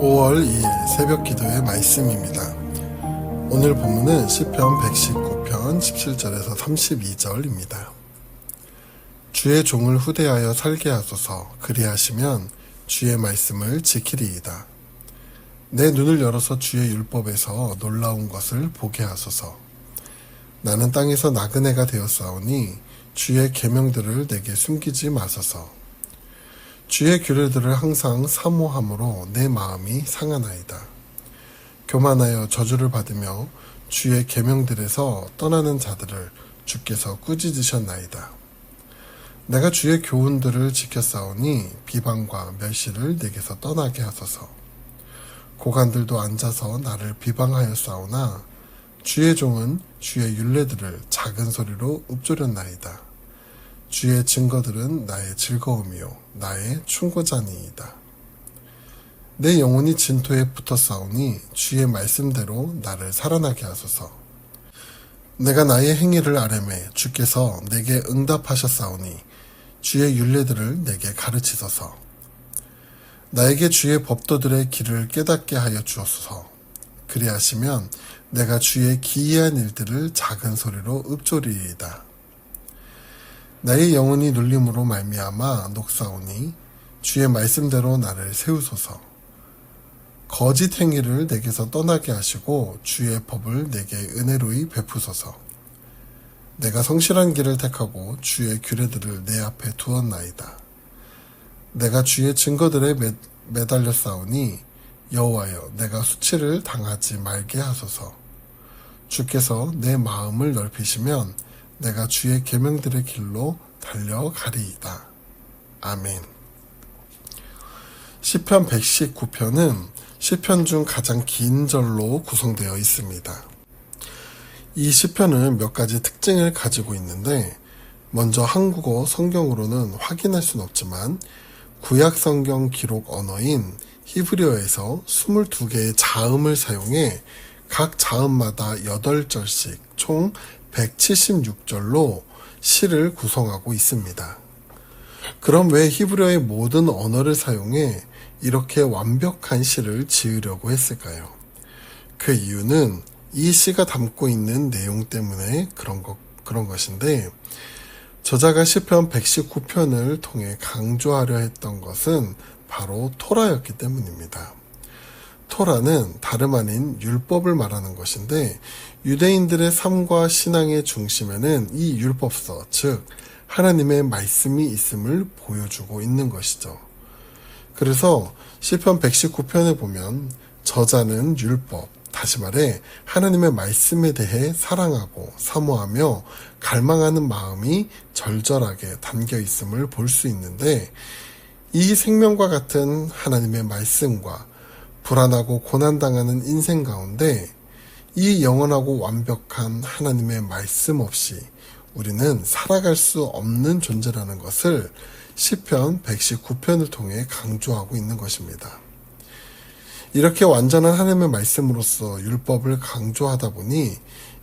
5월 2일 새벽 기도의 말씀입니다. 오늘 본문은 시편 119편 17절에서 32절입니다. 주의 종을 후대하여 살게 하소서. 그리하시면 주의 말씀을 지키리이다. 내 눈을 열어서 주의 율법에서 놀라운 것을 보게 하소서. 나는 땅에서 나그네가 되었사오니 주의 계명들을 내게 숨기지 마소서. 주의 규례들을 항상 사모함으로 내 마음이 상하나이다. 교만하여 저주를 받으며 주의 계명들에서 떠나는 자들을 주께서 꾸짖으셨나이다. 내가 주의 교훈들을 지켰사오니 비방과 멸시를 내게서 떠나게 하소서. 고관들도 앉아서 나를 비방하였사오나 주의 종은 주의 율례들을 작은 소리로 읊조렸나이다. 주의 증거들은 나의 즐거움이요 나의 충고자니이다. 내 영혼이 진토에 붙었사오니 주의 말씀대로 나를 살아나게 하소서. 내가 나의 행위를 아뢰매 주께서 내게 응답하셨사오니 주의 율례들을 내게 가르치소서. 나에게 주의 법도들의 길을 깨닫게 하여 주옵소서. 그리하시면 내가 주의 기이한 일들을 작은 소리로 읊조리이다. 나의 영혼이 눌림으로 말미암아 녹사오니 주의 말씀대로 나를 세우소서. 거짓 행위를 내게서 떠나게 하시고 주의 법을 내게 은혜로이 베푸소서. 내가 성실한 길을 택하고 주의 규례들을 내 앞에 두었나이다. 내가 주의 증거들에 매달려 싸우니 여호와여 내가 수치를 당하지 말게 하소서. 주께서 내 마음을 넓히시면 내가 주의 계명들의 길로 달려가리이다. 아멘. 시편 119편은 시편 중 가장 긴 절로 구성되어 있습니다. 이 시편은 몇 가지 특징을 가지고 있는데 먼저 한국어 성경으로는 확인할 수는 없지만 구약 성경 기록 언어인 히브리어에서 22개의 자음을 사용해 각 자음마다 8절씩 총 176절로 시를 구성하고 있습니다. 그럼 왜 히브리어의 모든 언어를 사용해 이렇게 완벽한 시를 지으려고 했을까요? 그 이유는 이 시가 담고 있는 내용 때문에 그런 것인데 저자가 시편 119편을 통해 강조하려 했던 것은 바로 토라였기 때문입니다. 토라는 다름 아닌 율법을 말하는 것인데 유대인들의 삶과 신앙의 중심에는 이 율법서, 즉 하나님의 말씀이 있음을 보여주고 있는 것이죠. 그래서 시편 119편을 보면 저자는 율법, 다시 말해 하나님의 말씀에 대해 사랑하고 사모하며 갈망하는 마음이 절절하게 담겨 있음을 볼 수 있는데 이 생명과 같은 하나님의 말씀과 불안하고 고난당하는 인생 가운데 이 영원하고 완벽한 하나님의 말씀 없이 우리는 살아갈 수 없는 존재라는 것을 시편 119편을 통해 강조하고 있는 것입니다. 이렇게 완전한 하나님의 말씀으로서 율법을 강조하다 보니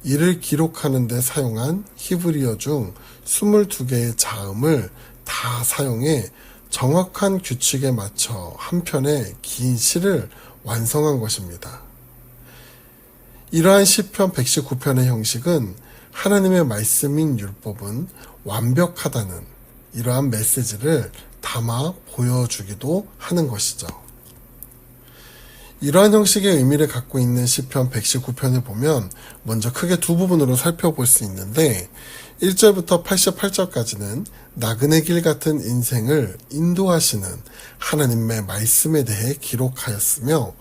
이를 기록하는 데 사용한 히브리어 중 22개의 자음을 다 사용해 정확한 규칙에 맞춰 한 편의 긴 시를 완성한 것입니다. 이러한 시편 119편의 형식은 하나님의 말씀인 율법은 완벽하다는 이러한 메시지를 담아 보여주기도 하는 것이죠. 이러한 형식의 의미를 갖고 있는 시편 119편을 보면 먼저 크게 두 부분으로 살펴볼 수 있는데 1절부터 88절까지는 나그네 길 같은 인생을 인도하시는 하나님의 말씀에 대해 기록하였으며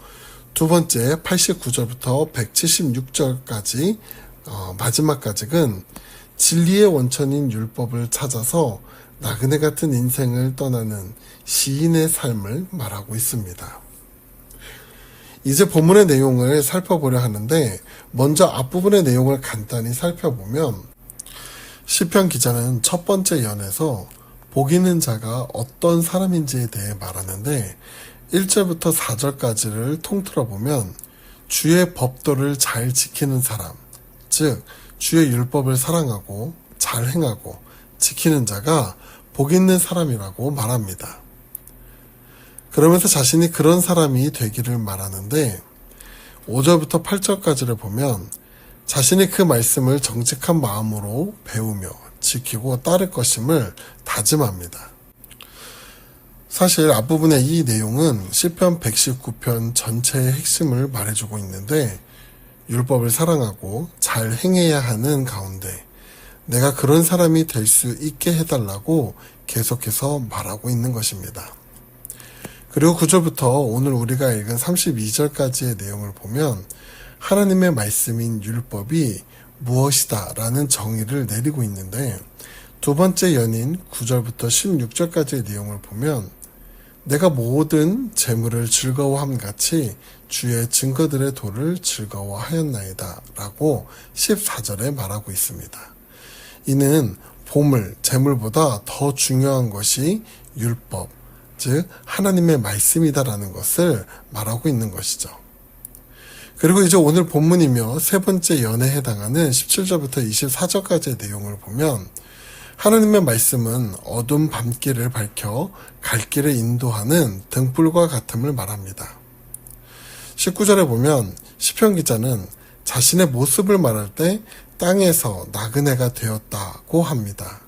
두 번째 89절부터 176절까지 마지막까지는 진리의 원천인 율법을 찾아서 나그네 같은 인생을 떠나는 시인의 삶을 말하고 있습니다. 이제 본문의 내용을 살펴보려 하는데 먼저 앞부분의 내용을 간단히 살펴보면 시편 기자는 첫 번째 연에서 복 있는 자가 어떤 사람인지에 대해 말하는데 1절부터 4절까지를 통틀어 보면 주의 법도를 잘 지키는 사람, 즉 주의 율법을 사랑하고 잘 행하고 지키는 자가 복 있는 사람이라고 말합니다. 그러면서 자신이 그런 사람이 되기를 말하는데 5절부터 8절까지를 보면 자신이 그 말씀을 정직한 마음으로 배우며 지키고 따를 것임을 다짐합니다. 사실 앞부분의 이 내용은 시편 119편 전체의 핵심을 말해주고 있는데 율법을 사랑하고 잘 행해야 하는 가운데 내가 그런 사람이 될 수 있게 해달라고 계속해서 말하고 있는 것입니다. 그리고 9절부터 오늘 우리가 읽은 32절까지의 내용을 보면 하나님의 말씀인 율법이 무엇이다 라는 정의를 내리고 있는데 두 번째 연인 9절부터 16절까지의 내용을 보면 내가 모든 재물을 즐거워함 같이 주의 증거들의 도를 즐거워하였나이다 라고 14절에 말하고 있습니다. 이는 보물, 재물보다 더 중요한 것이 율법, 즉 하나님의 말씀이다라는 것을 말하고 있는 것이죠. 그리고 이제 오늘 본문이며 세 번째 연에 해당하는 17절부터 24절까지의 내용을 보면 하나님의 말씀은 어두운 밤길을 밝혀 갈 길을 인도하는 등불과 같음을 말합니다. 19절에 보면 시편 기자는 자신의 모습을 말할 때 땅에서 나그네가 되었다고 합니다.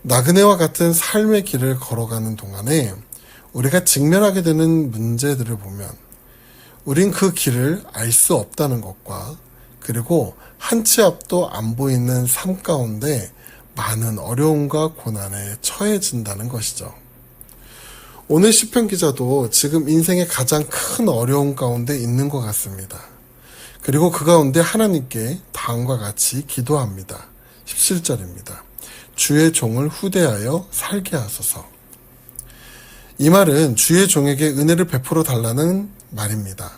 나그네와 같은 삶의 길을 걸어가는 동안에 우리가 직면하게 되는 문제들을 보면 우린 그 길을 알 수 없다는 것과 그리고 한 치 앞도 안 보이는 삶 가운데 많은 어려움과 고난에 처해진다는 것이죠. 오늘 시편 기자도 지금 인생의 가장 큰 어려움 가운데 있는 것 같습니다. 그리고 그 가운데 하나님께 다음과 같이 기도합니다. 17절입니다. 주의 종을 후대하여 살게 하소서. 이 말은 주의 종에게 은혜를 베풀어 달라는 말입니다.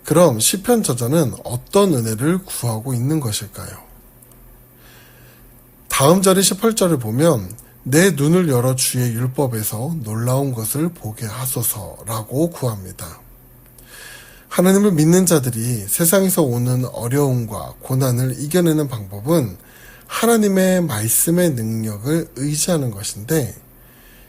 그럼 시편 저자는 어떤 은혜를 구하고 있는 것일까요? 다음 절인 18절을 보면 내 눈을 열어 주의 율법에서 놀라운 것을 보게 하소서라고 구합니다. 하나님을 믿는 자들이 세상에서 오는 어려움과 고난을 이겨내는 방법은 하나님의 말씀의 능력을 의지하는 것인데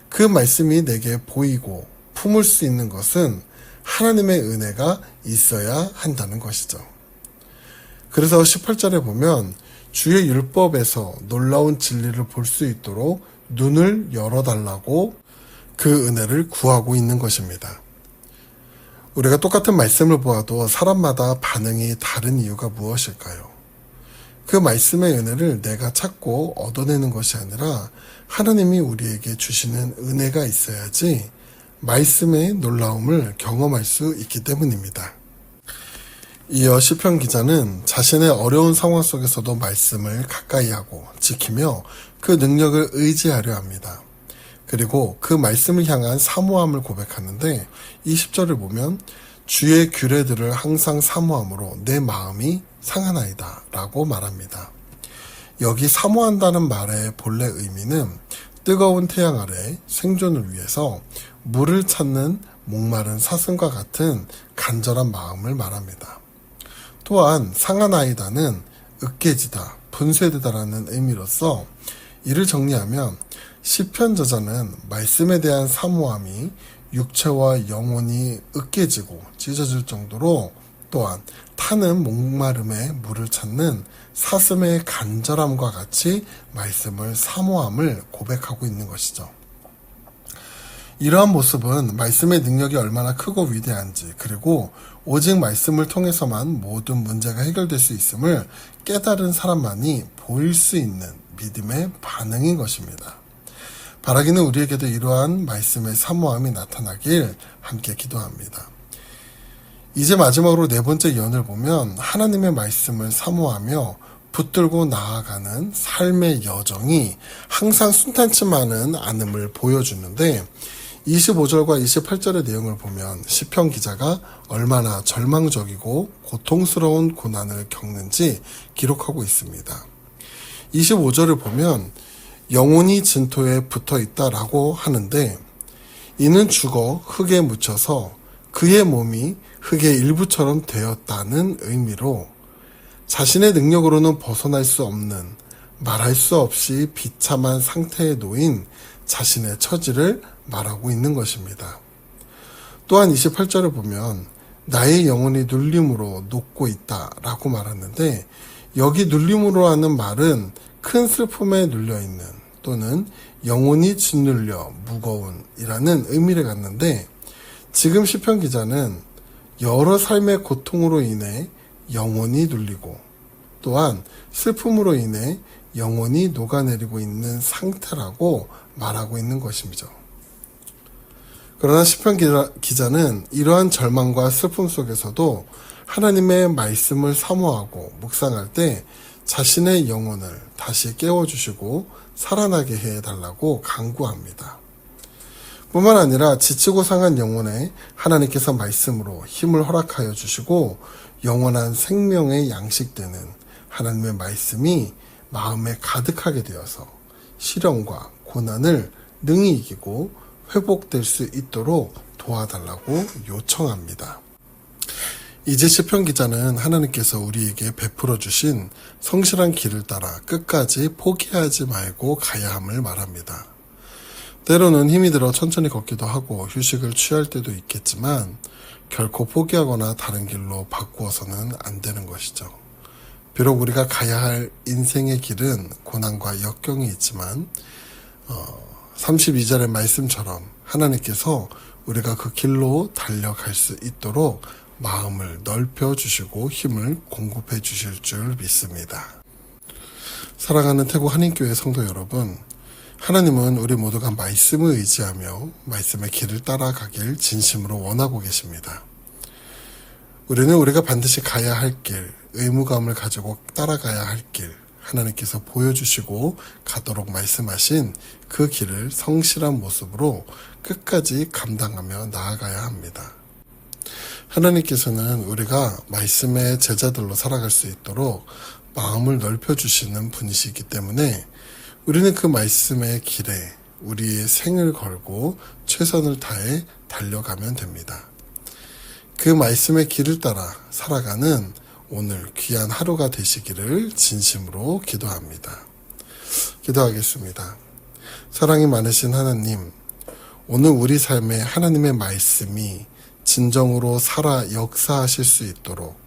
그 말씀이 내게 보이고 품을 수 있는 것은 하나님의 은혜가 있어야 한다는 것이죠. 그래서 18절에 보면 주의 율법에서 놀라운 진리를 볼 수 있도록 눈을 열어달라고 그 은혜를 구하고 있는 것입니다. 우리가 똑같은 말씀을 보아도 사람마다 반응이 다른 이유가 무엇일까요? 그 말씀의 은혜를 내가 찾고 얻어내는 것이 아니라 하나님이 우리에게 주시는 은혜가 있어야지 말씀의 놀라움을 경험할 수 있기 때문입니다. 이어 시편 기자는 자신의 어려운 상황 속에서도 말씀을 가까이 하고 지키며 그 능력을 의지하려 합니다. 그리고 그 말씀을 향한 사모함을 고백하는데 20절을 보면 주의 규례들을 항상 사모함으로 내 마음이 상하나이다 라고 말합니다. 여기 사모한다는 말의 본래 의미는 뜨거운 태양 아래 생존을 위해서 물을 찾는 목마른 사슴과 같은 간절한 마음을 말합니다. 또한 상하나이다는 으깨지다, 분쇄되다라는 의미로서 이를 정리하면 시편 저자는 말씀에 대한 사모함이 육체와 영혼이 으깨지고 찢어질 정도로 또한 타는 목마름에 물을 찾는 사슴의 간절함과 같이 말씀을 사모함을 고백하고 있는 것이죠. 이러한 모습은 말씀의 능력이 얼마나 크고 위대한지 그리고 오직 말씀을 통해서만 모든 문제가 해결될 수 있음을 깨달은 사람만이 보일 수 있는 믿음의 반응인 것입니다. 바라기는 우리에게도 이러한 말씀의 사모함이 나타나길 함께 기도합니다. 이제 마지막으로 네 번째 연을 보면 하나님의 말씀을 사모하며 붙들고 나아가는 삶의 여정이 항상 순탄치만은 않음을 보여주는데 25절과 28절의 내용을 보면 시편 기자가 얼마나 절망적이고 고통스러운 고난을 겪는지 기록하고 있습니다. 25절을 보면 영혼이 진토에 붙어 있다라고 하는데 이는 죽어 흙에 묻혀서 그의 몸이 흙의 일부처럼 되었다는 의미로 자신의 능력으로는 벗어날 수 없는 말할 수 없이 비참한 상태에 놓인 자신의 처지를 말하고 있는 것입니다. 또한 28절을 보면 나의 영혼이 눌림으로 녹고 있다 라고 말하는데, 여기 눌림으로 하는 말은 큰 슬픔에 눌려있는 또는 영혼이 짓눌려 무거운 이라는 의미를 갖는데, 지금 시편 기자는 여러 삶의 고통으로 인해 영혼이 눌리고 또한 슬픔으로 인해 영혼이 녹아내리고 있는 상태라고 말하고 있는 것이죠. 그러나 시편 기자는 이러한 절망과 슬픔 속에서도 하나님의 말씀을 사모하고 묵상할 때 자신의 영혼을 다시 깨워주시고 살아나게 해달라고 간구합니다. 뿐만 아니라 지치고 상한 영혼에 하나님께서 말씀으로 힘을 허락하여 주시고 영원한 생명의 양식되는 하나님의 말씀이 마음에 가득하게 되어서 시련과 고난을 능히 이기고 회복될 수 있도록 도와달라고 요청합니다. 이제 시편 기자는 하나님께서 우리에게 베풀어 주신 성실한 길을 따라 끝까지 포기하지 말고 가야 함을 말합니다. 때로는 힘이 들어 천천히 걷기도 하고 휴식을 취할 때도 있겠지만 결코 포기하거나 다른 길로 바꾸어서는 안 되는 것이죠. 비록 우리가 가야 할 인생의 길은 고난과 역경이 있지만 32절의 말씀처럼 하나님께서 우리가 그 길로 달려갈 수 있도록 마음을 넓혀 주시고 힘을 공급해 주실 줄 믿습니다. 사랑하는 태국 한인교회 성도 여러분, 하나님은 우리 모두가 말씀을 의지하며 말씀의 길을 따라가길 진심으로 원하고 계십니다. 우리는 우리가 반드시 가야 할 길, 의무감을 가지고 따라가야 할 길, 하나님께서 보여주시고 가도록 말씀하신 그 길을 성실한 모습으로 끝까지 감당하며 나아가야 합니다. 하나님께서는 우리가 말씀의 제자들로 살아갈 수 있도록 마음을 넓혀주시는 분이시기 때문에 우리는 그 말씀의 길에 우리의 생을 걸고 최선을 다해 달려가면 됩니다. 그 말씀의 길을 따라 살아가는 오늘 귀한 하루가 되시기를 진심으로 기도합니다. 기도하겠습니다. 사랑이 많으신 하나님, 오늘 우리 삶에 하나님의 말씀이 진정으로 살아 역사하실 수 있도록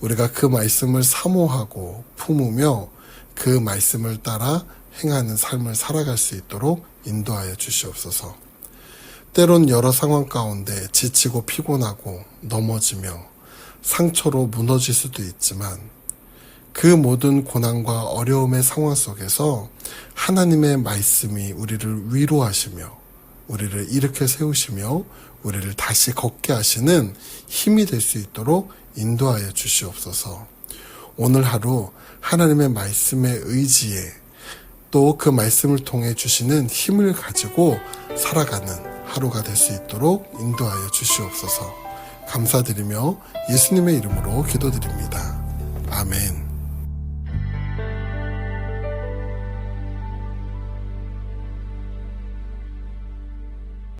우리가 그 말씀을 사모하고 품으며 그 말씀을 따라 행하는 삶을 살아갈 수 있도록 인도하여 주시옵소서. 때론 여러 상황 가운데 지치고 피곤하고 넘어지며 상처로 무너질 수도 있지만 그 모든 고난과 어려움의 상황 속에서 하나님의 말씀이 우리를 위로하시며 우리를 일으켜 세우시며 우리를 다시 걷게 하시는 힘이 될 수 있도록 인도하여 주시옵소서. 오늘 하루 하나님의 말씀의 의지에 또 그 말씀을 통해 주시는 힘을 가지고 살아가는 하루가 될 수 있도록 인도하여 주시옵소서. 감사드리며 예수님의 이름으로 기도드립니다. 아멘.